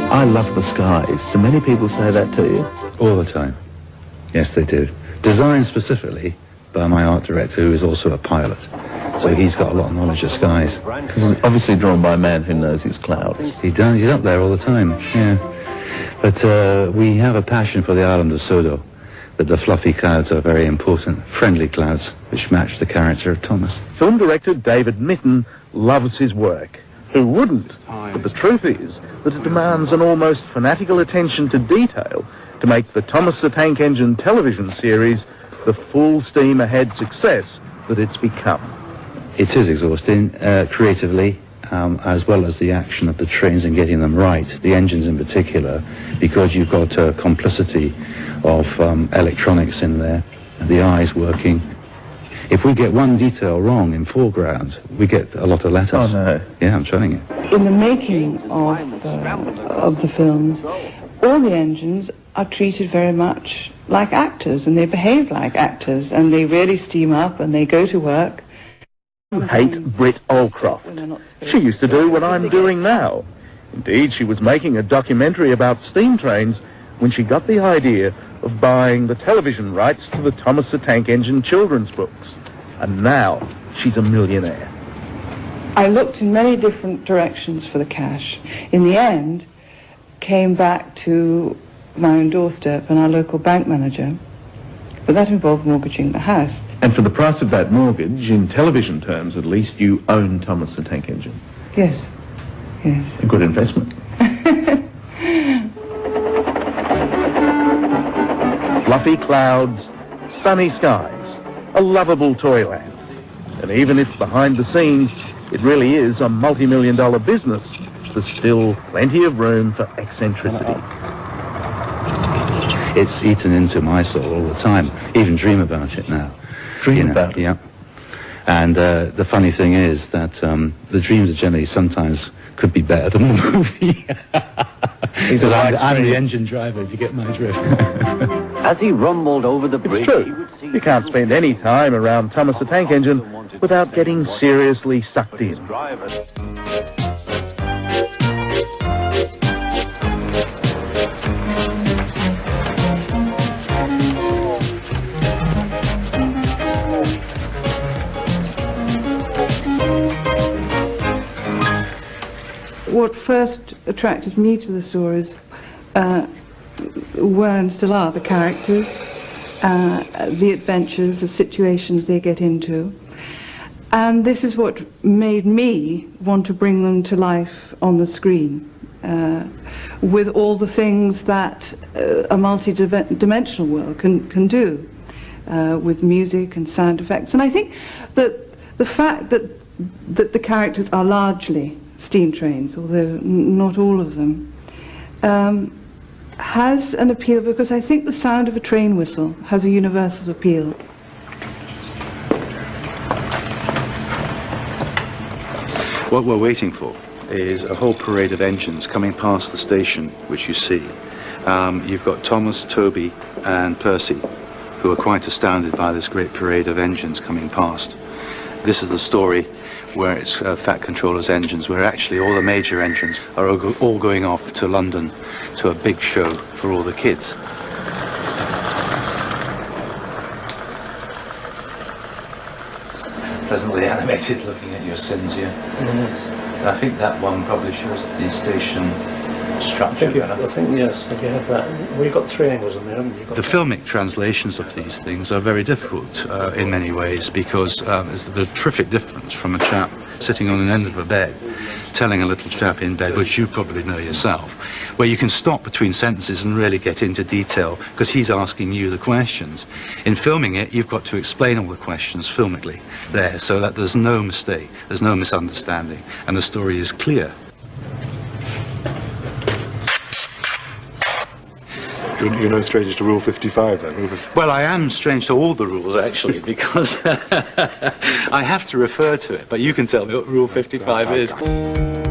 I love the skies. Do many people say that to you? All the time. Yes, they do. Designed specifically by my art director, who is also a pilot. So he's got a lot of knowledge of skies. Because it's obviously drawn by a man who knows his clouds. He does. He's up there all the time. Yeah. But we have a passion for the island of Sodo. That the fluffy clouds are very important, friendly clouds, which match the character of Thomas. Film director David Mitton loves his work. Who wouldn't? But the truth is that it demands an almost fanatical attention to detail to make the Thomas the Tank Engine television series the full steam ahead success that it's become. It is exhausting, creatively, as well as the action of the trains and getting them right, the engines in particular, because you've got complicity of electronics in there, and the eyes working. If we get one detail wrong in foreground, we get a lot of letters. Oh, no. Yeah, I'm telling you. In the making of the films, all the engines are treated very much like actors, and they behave like actors, and they really steam up, and they go to work. Hate Britt Allcroft. She used to do what I'm doing now. Indeed, she was making a documentary about steam trains when she got the idea of buying the television rights to the Thomas the Tank Engine children's books. And now she's a millionaire. I looked in many different directions for the cash. In the end, came back to my own doorstep and our local bank manager. But that involved mortgaging the house. And for the price of that mortgage, in television terms at least, you own Thomas the Tank Engine. Yes, yes. A good investment. Fluffy clouds, sunny skies, a lovable toyland. And even if behind the scenes it really is a multi-million-dollar business, there's still plenty of room for eccentricity. It's eaten into my soul all the time. Even dream about it now. Dream about it? Yeah. And the funny thing is that the dreams are generally sometimes could be better than the movie. Because I'm the engine driver, if you get my drift. As he rumbled over the bridge, It's true. You can't spend any time around Thomas the Tank Engine without getting seriously sucked in. What first attracted me to the stories were and still are the characters, the adventures, the situations they get into. And this is what made me want to bring them to life on the screen, with all the things that a multi-dimensional world can do, with music and sound effects. And I think that the fact that the characters are largely steam trains, although not all of them, has an appeal, because I think the sound of a train whistle has a universal appeal. What we're waiting for is a whole parade of engines coming past the station, which you see. You've got Thomas, Toby and Percy, who are quite astounded by this great parade of engines coming past. This is the story where it's Fat Controller's engines, where actually all the major engines are all going off to London to a big show for all the kids. Pleasantly animated looking at your sins here. Yes. I think that one probably shows the station structure. I think yes, if you have that. Well, you've got 3 angles on there, haven't you? The filmic translations of these things are very difficult in many ways, because there's a terrific difference from a chap sitting on an end of a bed telling a little chap in bed, which you probably know yourself, where you can stop between sentences and really get into detail because he's asking you the questions. In filming it, you've got to explain all the questions filmically there so that there's no mistake, there's no misunderstanding, and the story is clear. You're no stranger to Rule 55 then, Rufus? Well, I am strange to all the rules, actually, because I have to refer to it, but you can tell me what Rule 55 is.